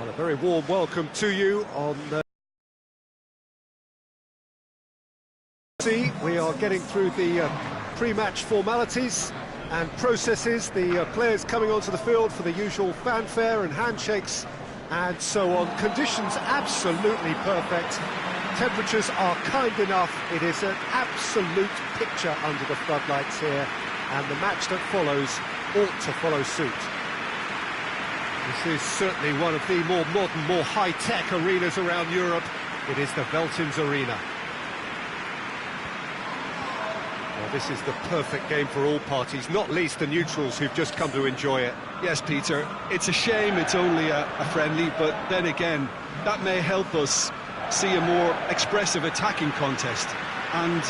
Well, a very warm welcome to you on we are getting through the pre-match formalities and processes, the players coming onto the field for the usual fanfare and handshakes and so on. Conditions absolutely perfect, temperatures are kind enough, it is an absolute picture under the floodlights here, and the match that follows ought to follow suit. This is certainly one of the more modern, more high-tech arenas around Europe. It is the Veltins Arena. Well, this is the perfect game for all parties, not least the neutrals who've just come to enjoy it. Yes, Peter, it's a shame it's only a friendly, but then again, that may help us see a more expressive attacking contest. And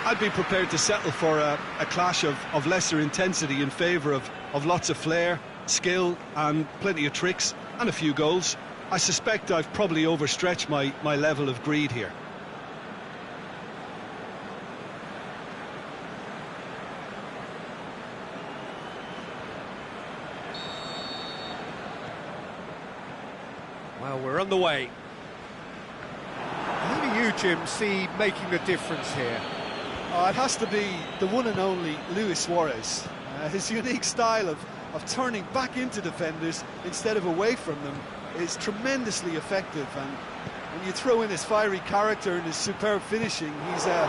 I'd be prepared to settle for a clash of lesser intensity in favour of lots of flair, skill and plenty of tricks and a few goals. I suspect I've probably overstretched my level of greed here. Well, we're on the way. Who do you, Jim, see making the difference here? It has to be the one and only Luis Suarez. His unique style of turning back into defenders instead of away from them is tremendously effective, and when you throw in his fiery character and his superb finishing, he's a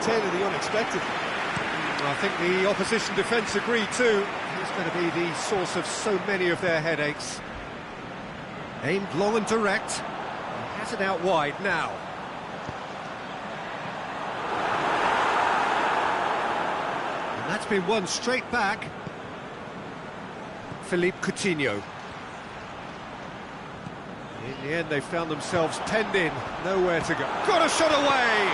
tale of the unexpected. I think the opposition defence agree too. He's going to be the source of so many of their headaches. Aimed long and direct, he has it out wide now. And that's been won straight back. Philippe Coutinho. In the end, they found themselves penned in, nowhere to go. Got a shot away!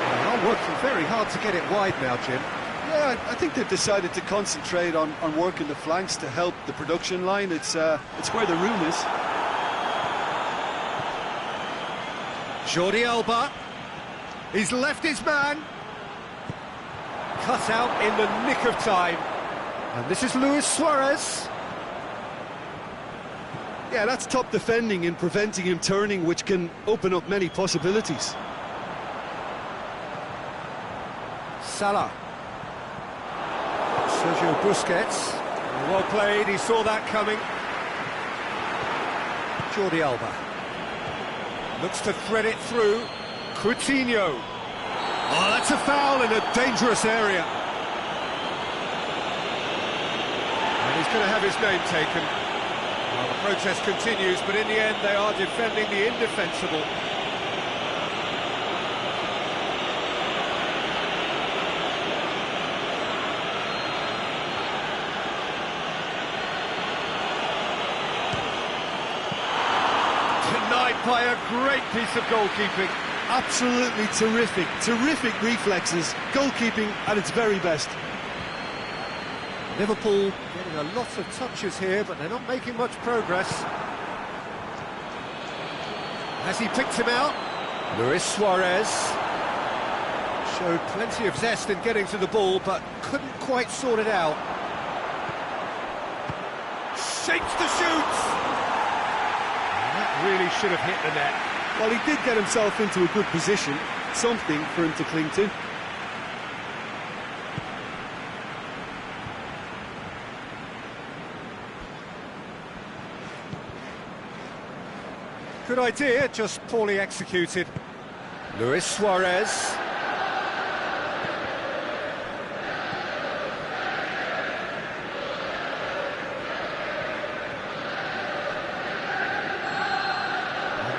They are working very hard to get it wide now, Jim. Yeah, I think they've decided to concentrate on working the flanks to help the production line. It's where the room is. Jordi Alba. He's left his man. Cut out in the nick of time. And this is Luis Suarez. Yeah, that's top defending and preventing him turning, which can open up many possibilities. Salah. Sergio Busquets. Well played, he saw that coming. Jordi Alba. Looks to thread it through. Coutinho. Oh, that's a foul in a dangerous area. And he's going to have his name taken. Well, the protest continues, but in the end they are defending the indefensible. Denied by a great piece of goalkeeping. Absolutely terrific reflexes, goalkeeping at its very best. Liverpool getting a lot of touches here, but they're not making much progress. Has he picked him out? Luis Suarez showed plenty of zest in getting to the ball, but couldn't quite sort it out. Shapes to shoot! And that really should have hit the net. Well, he did get himself into a good position, something for him to cling to. Good idea, just poorly executed. Luis Suarez.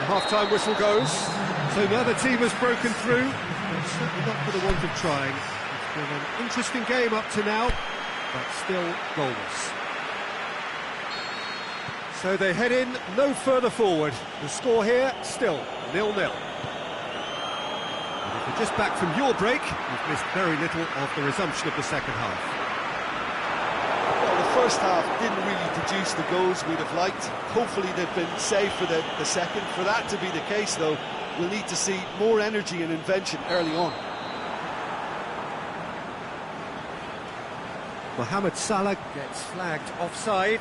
Half-time whistle goes, so now the team has broken through. But certainly not for the want of trying. It's been an interesting game up to now, but still goalless. So they head in no further forward. The score here, still 0-0. And if you're just back from your break, you've missed very little of the resumption of the second half. First half didn't really produce the goals we'd have liked. Hopefully they've been saved for the second. For that to be the case, though, we'll need to see more energy and invention early on. Mohamed Salah gets flagged offside.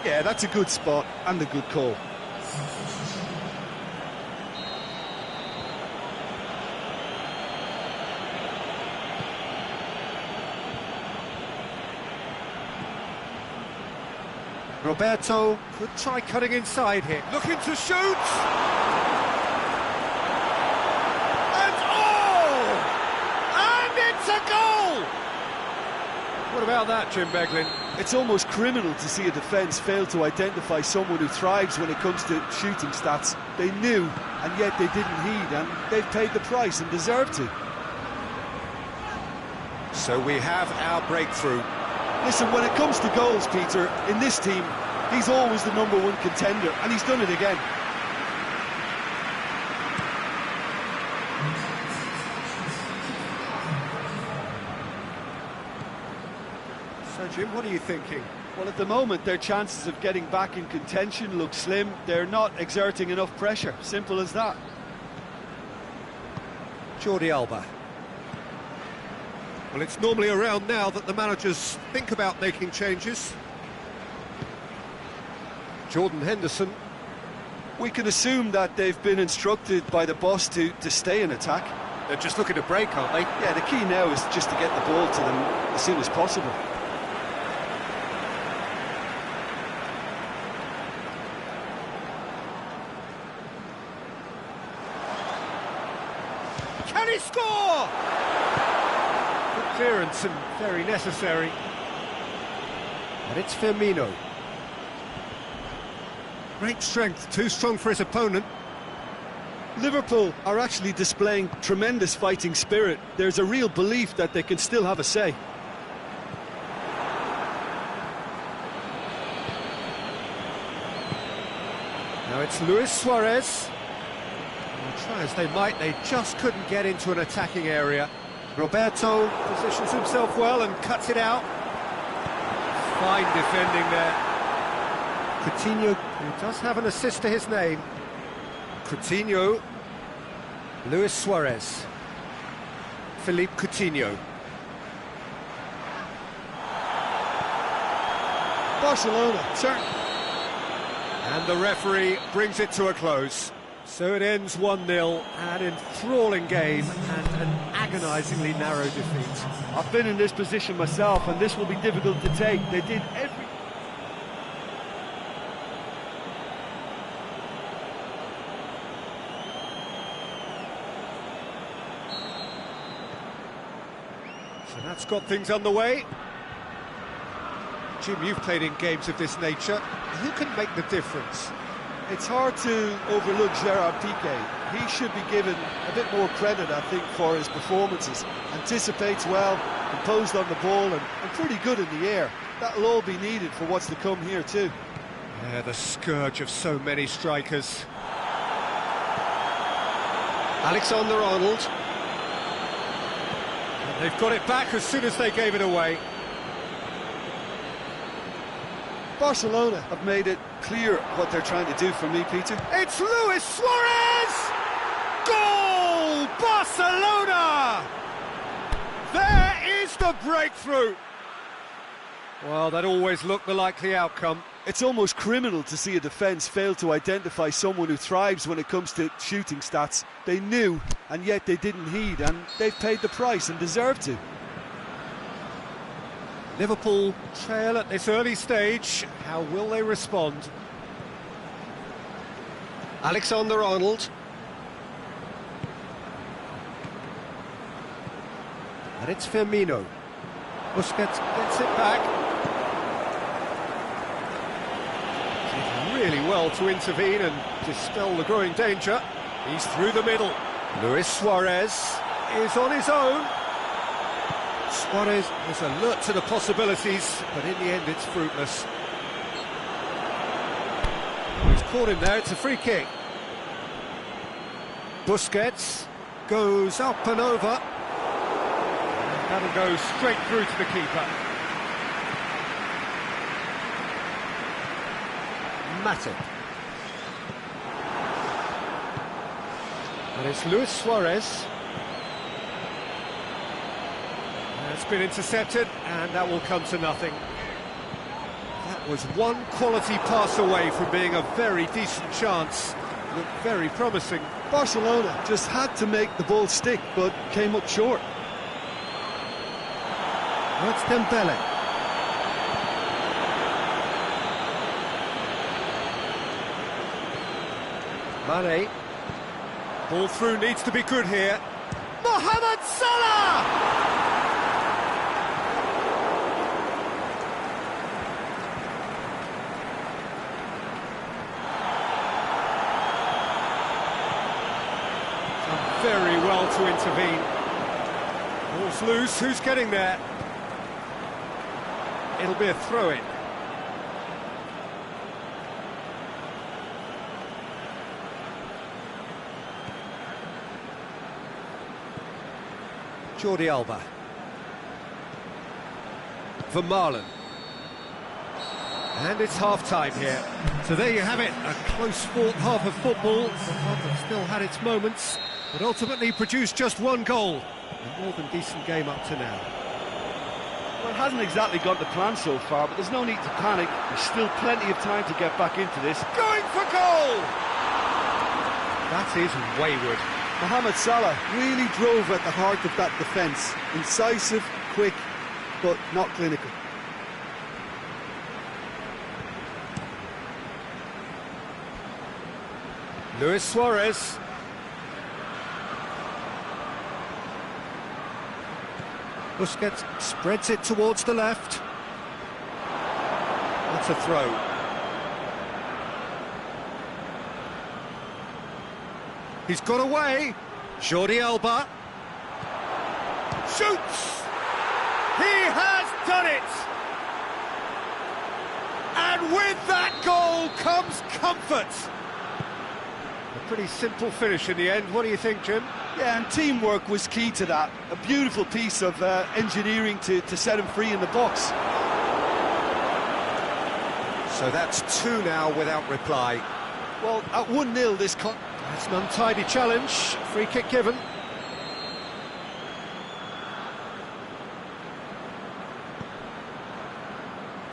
Yeah, that's a good spot and a good call. Roberto could try cutting inside here. Looking to shoot! And and it's a goal! What about that, Jim Beglin? It's almost criminal to see a defence fail to identify someone who thrives when it comes to shooting stats. They knew, and yet they didn't heed, and they've paid the price and deserve to. So we have our breakthrough. Listen, when it comes to goals, Peter, in this team, he's always the #1 contender, and he's done it again. So, Jim, what are you thinking? Well, at the moment, their chances of getting back in contention look slim. They're not exerting enough pressure. Simple as that. Jordi Alba. Well, it's normally around now that the managers think about making changes. Jordan Henderson. We can assume that they've been instructed by the boss to stay in attack. They're just looking to break, aren't they? Yeah, the key now is just to get the ball to them as soon as possible. Can he score? Good clearance and very necessary. And it's Firmino. Great strength, too strong for his opponent. Liverpool are actually displaying tremendous fighting spirit. There's a real belief that they can still have a say. Now it's Luis Suarez. Well, try as they might, they just couldn't get into an attacking area. Roberto positions himself well and cuts it out. Fine defending there. Coutinho, who does have an assist to his name. Coutinho. Luis Suarez. Philippe Coutinho. Barcelona, certainly. And the referee brings it to a close. So it ends 1-0, an enthralling game and an agonisingly narrow defeat. I've been in this position myself, and this will be difficult to take. They did every... So that's got things underway. Jim, you've played in games of this nature. Who can make the difference? It's hard to overlook Gerard Piqué. He should be given a bit more credit, I think, for his performances. Anticipates well, composed on the ball, and pretty good in the air. That'll all be needed for what's to come here too. Yeah, the scourge of so many strikers. Alexander-Arnold. And they've got it back as soon as they gave it away. Barcelona have made it clear what they're trying to do for me, Peter. It's Luis Suarez! Goal! Barcelona! There is the breakthrough! Well, that always looked the likely outcome. It's almost criminal to see a defence fail to identify someone who thrives when it comes to shooting stats. They knew, and yet they didn't heed, and they've paid the price and deserve to. Liverpool trail at this early stage. How will they respond? Alexander-Arnold. And it's Firmino. Busquets gets it back. Did really well to intervene and dispel the growing danger. He's through the middle. Luis Suarez is on his own. Suarez is alert to the possibilities, but in the end it's fruitless. He's caught him there, it's a free kick. Busquets goes up and over. And that'll go straight through to the keeper. Matip. And it's Luis Suarez. That's been intercepted, and that will come to nothing. That was one quality pass away from being a very decent chance. Looked very promising. Barcelona just had to make the ball stick, but came up short. That's Dembele. Mane. Ball through needs to be good here. Mohamed Salah! Done very well to intervene. Ball's loose, who's getting there? It'll be a throw-in. Jordi Alba. Vermaelen. And it's half-time here. So there you have it, a close-fought half of football, one that still had its moments, but ultimately produced just one goal. A more than decent game up to now. Well, it hasn't exactly gone to plan so far, but there's no need to panic. There's still plenty of time to get back into this. Going for goal! That is wayward. Mohamed Salah really drove at the heart of that defence. Incisive, quick, but not clinical. Luis Suarez. Busquets spreads it towards the left. That's a throw. He's got away. Jordi Alba. Shoots! He has done it! And with that goal comes comfort. A pretty simple finish in the end. What do you think, Jim? Yeah, and teamwork was key to that. A beautiful piece of engineering to set him free in the box. So that's 2 now without reply. Well, at 1-0 this... That's an untidy challenge. Free kick given.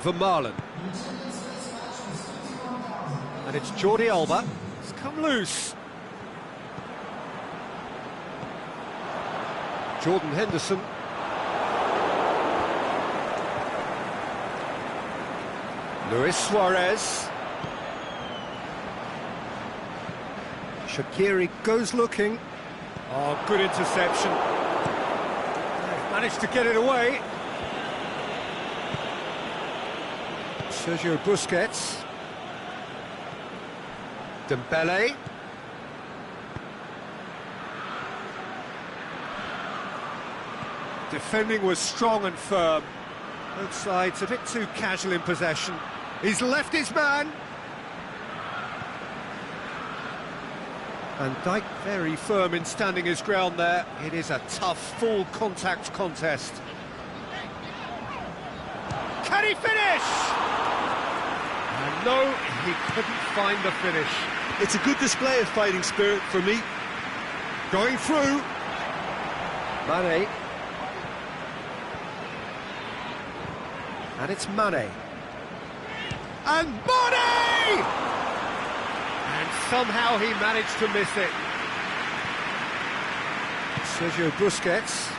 Vermaelen. And it's Jordi Alba. It's come loose. Jordan Henderson. Luis Suarez. Shaqiri goes looking. Oh, good interception. They've managed to get it away. Sergio Busquets. Dembele. Defending was strong and firm. Both sides a bit too casual in possession. He's left his man. And Dijk very firm in standing his ground there. It is a tough, full contact contest. Can he finish? And no, he couldn't find the finish. It's a good display of fighting spirit for me. Going through. Mane. And it's Mane. And Mane! And somehow he managed to miss it. Sergio Busquets.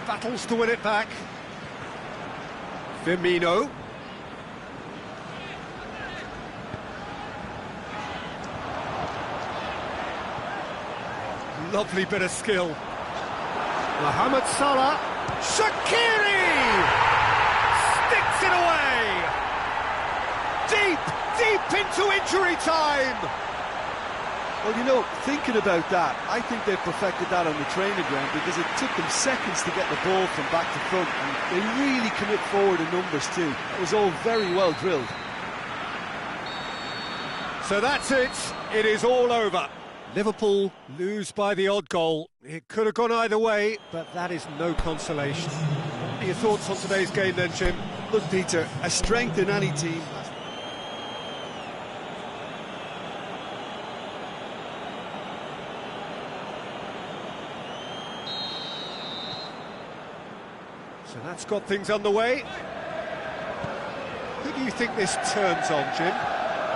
Battles to win it back. Firmino. Lovely bit of skill. Mohamed Salah. Shaqiri! Sticks it away! Deep into injury time! Well, you know, thinking about that, I think they perfected that on the training ground because it took them seconds to get the ball from back to front, and they really commit forward in numbers too. It was all very well drilled. So that's it. It is all over. Liverpool lose by the odd goal. It could have gone either way, but that is no consolation. What are your thoughts on today's game then, Jim? Look, Peter, a strength in any team. So that's got things underway. Who do you think this turns on, Jim?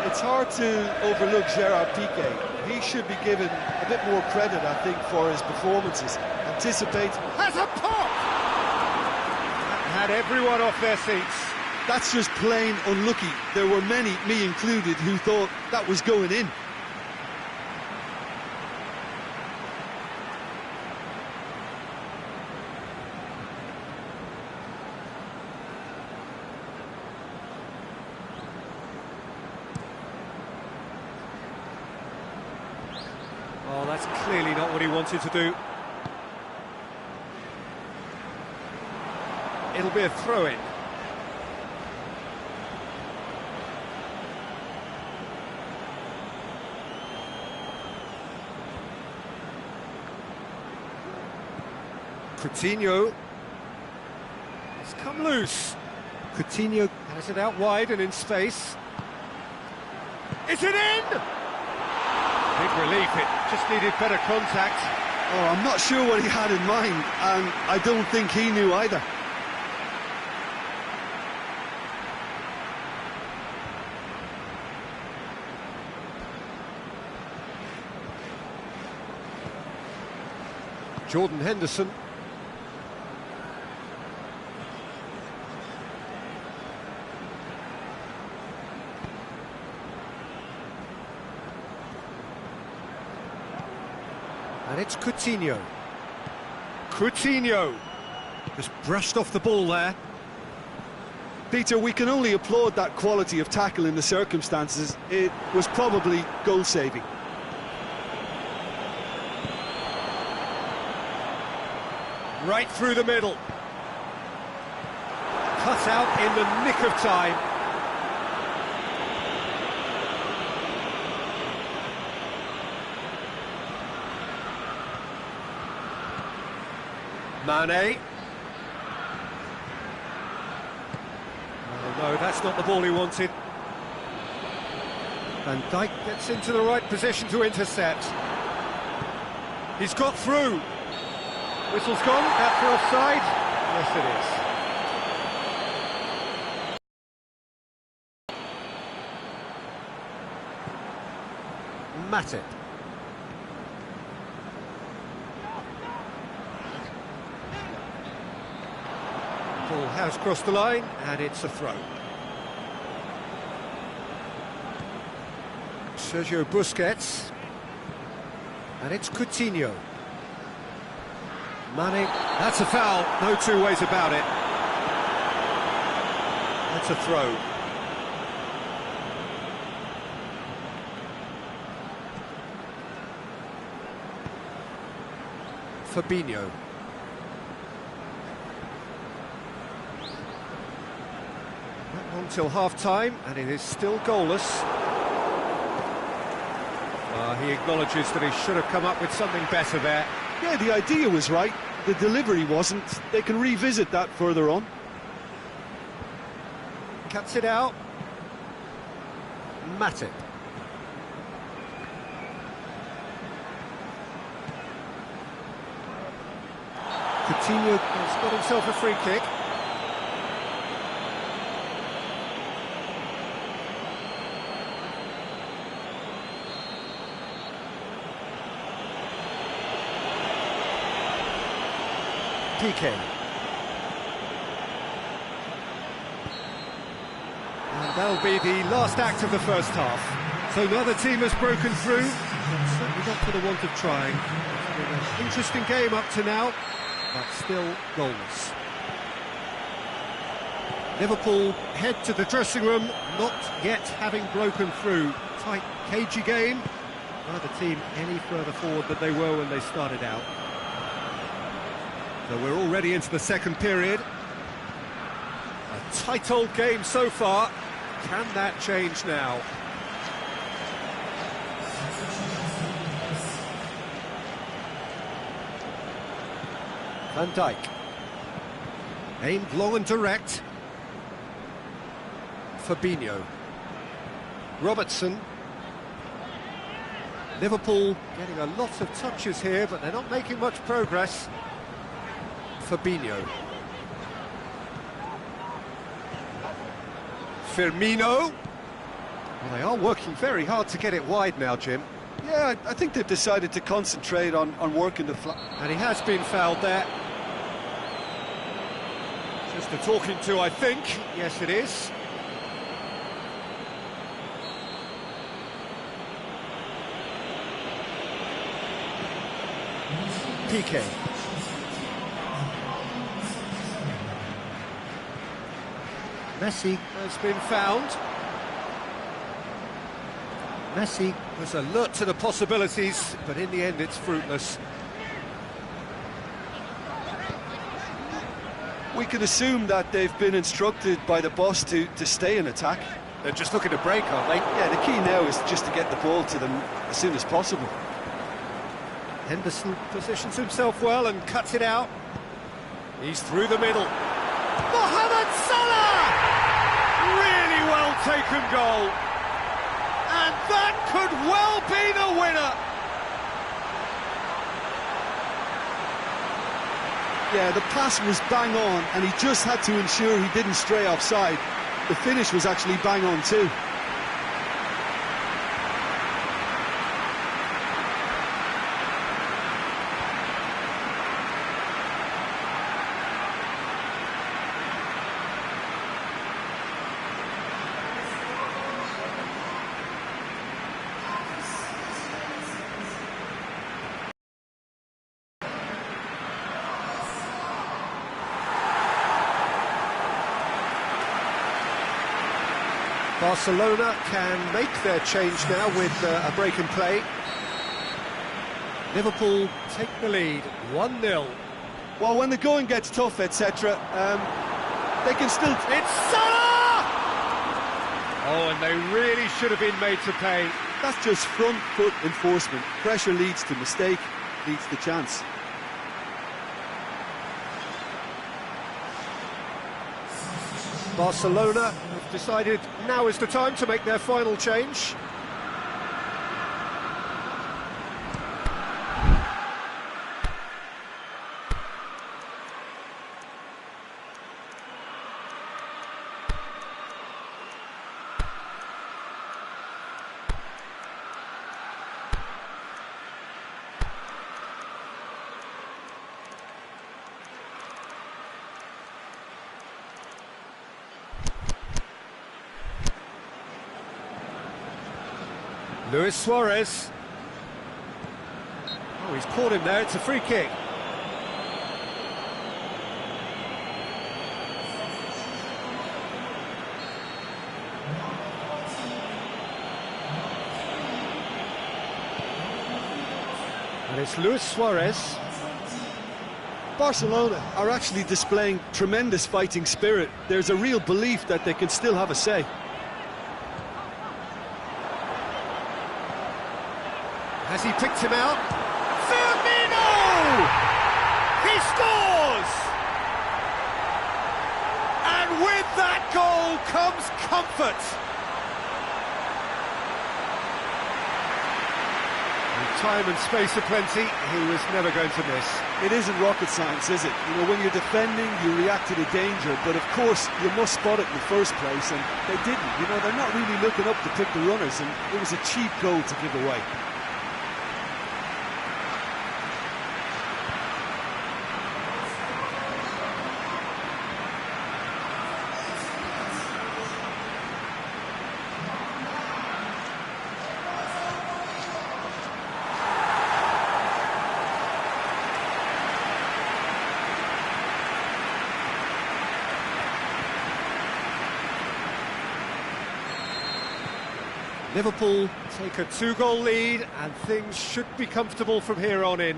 It's hard to overlook Gerard Piqué. He should be given a bit more credit, I think, for his performances. Anticipate. Has a pop! That had everyone off their seats. That's just plain unlucky. There were many, me included, who thought that was going in. Oh, that's clearly not what he wanted to do. It'll be a throw-in. Coutinho. It's come loose. Coutinho has it out wide and in space. Is it in? Big relief, it just needed better contact. Oh, I'm not sure what he had in mind, and I don't think he knew either. Jordan Henderson. And it's Coutinho. Coutinho just brushed off the ball there. Peter, we can only applaud that quality of tackle in the circumstances. It was probably goal-saving. Right through the middle. Cut out in the nick of time. Mane. Oh no, that's not the ball he wanted. Van Dijk gets into the right position to intercept. He's got through. Whistle's gone, out for offside. Yes, it is. Matip. Ball has crossed the line, and it's a throw. Sergio Busquets. And it's Coutinho. Mane, that's a foul, no two ways about it. That's a throw. Fabinho. Not on till half-time, and it is still goalless. He acknowledges that he should have come up with something better there. Yeah, the idea was right, the delivery wasn't. They can revisit that further on. Cuts it out. Matip. Coutinho has got himself a free kick. Piqué. And that'll be the last act of the first half. So neither team has broken through, certainly not for the want of trying. It's been an interesting game up to now, but still goalless. Liverpool head to the dressing room, not yet having broken through. Tight, cagey game. Neither team any further forward than they were when they started out. So we're already into the second period. A tight old game so far. Can that change now? Van Dijk. Aimed long and direct. Fabinho. Robertson. Liverpool getting a lot of touches here, but they're not making much progress. Fabinho. Firmino. Well, they are working very hard to get it wide now, Jim. Yeah, I think they've decided to concentrate on working the flat. And he has been fouled there. Just a talking to, I think. Yes, it is. Piqué. Messi has been found. Messi was alert to the possibilities, but in the end it's fruitless. We can assume that they've been instructed by the boss to stay in attack. They're just looking to break, aren't they? Yeah, the key now is just to get the ball to them as soon as possible. Henderson positions himself well and cuts it out. He's through the middle. Mohamed Salah! Really well taken goal. And that could well be the winner. Yeah, the pass was bang on, and he just had to ensure he didn't stray offside. The finish was actually bang on too. Barcelona can make their change now with a break in play. Liverpool take the lead, 1-0. Well, when the going gets tough, etc., they can still... It's Salah! Oh, and they really should have been made to pay. That's just front foot enforcement. Pressure leads to mistake, leads to chance. Barcelona have decided now is the time to make their final change. Luis Suarez. Oh, he's caught him there, it's a free kick. And it's Luis Suarez. Barcelona are actually displaying tremendous fighting spirit. There's a real belief that they can still have a say. Has he picked him out? Firmino! He scores! And with that goal comes comfort. With time and space aplenty, he was never going to miss. It isn't rocket science, is it? You know, when you're defending, you react to the danger, but of course, you must spot it in the first place, and they didn't. You know, they're not really looking up to pick the runners, and it was a cheap goal to give away. Liverpool take a 2-goal lead and things should be comfortable from here on in.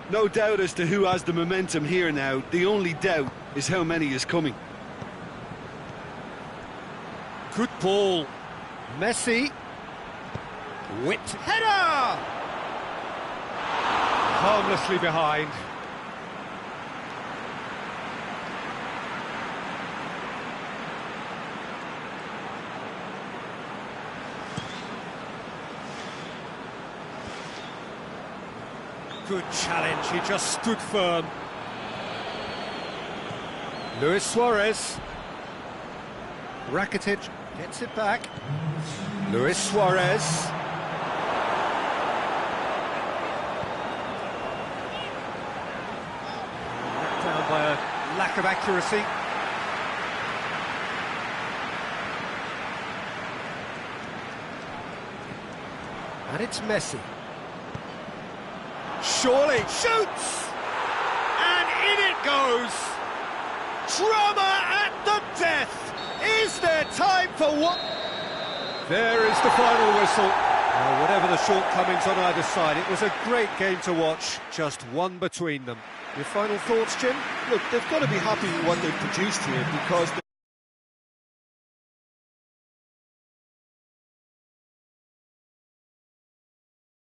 No doubt as to who has the momentum here now. The only doubt is how many is coming. Good ball. Messi. Whipped header! Harmlessly behind. Good challenge, he just stood firm. Luis Suarez. Rakitic Gets it back. Luis Suarez. Knocked down by a lack of accuracy. And it's Messi. Surely shoots! And in it goes! Drama at the death! Is there time for what? There is the final whistle. Whatever the shortcomings on either side, it was a great game to watch, just one between them. Your final thoughts, Jim? Look, they've got to be happy with what they've produced here, because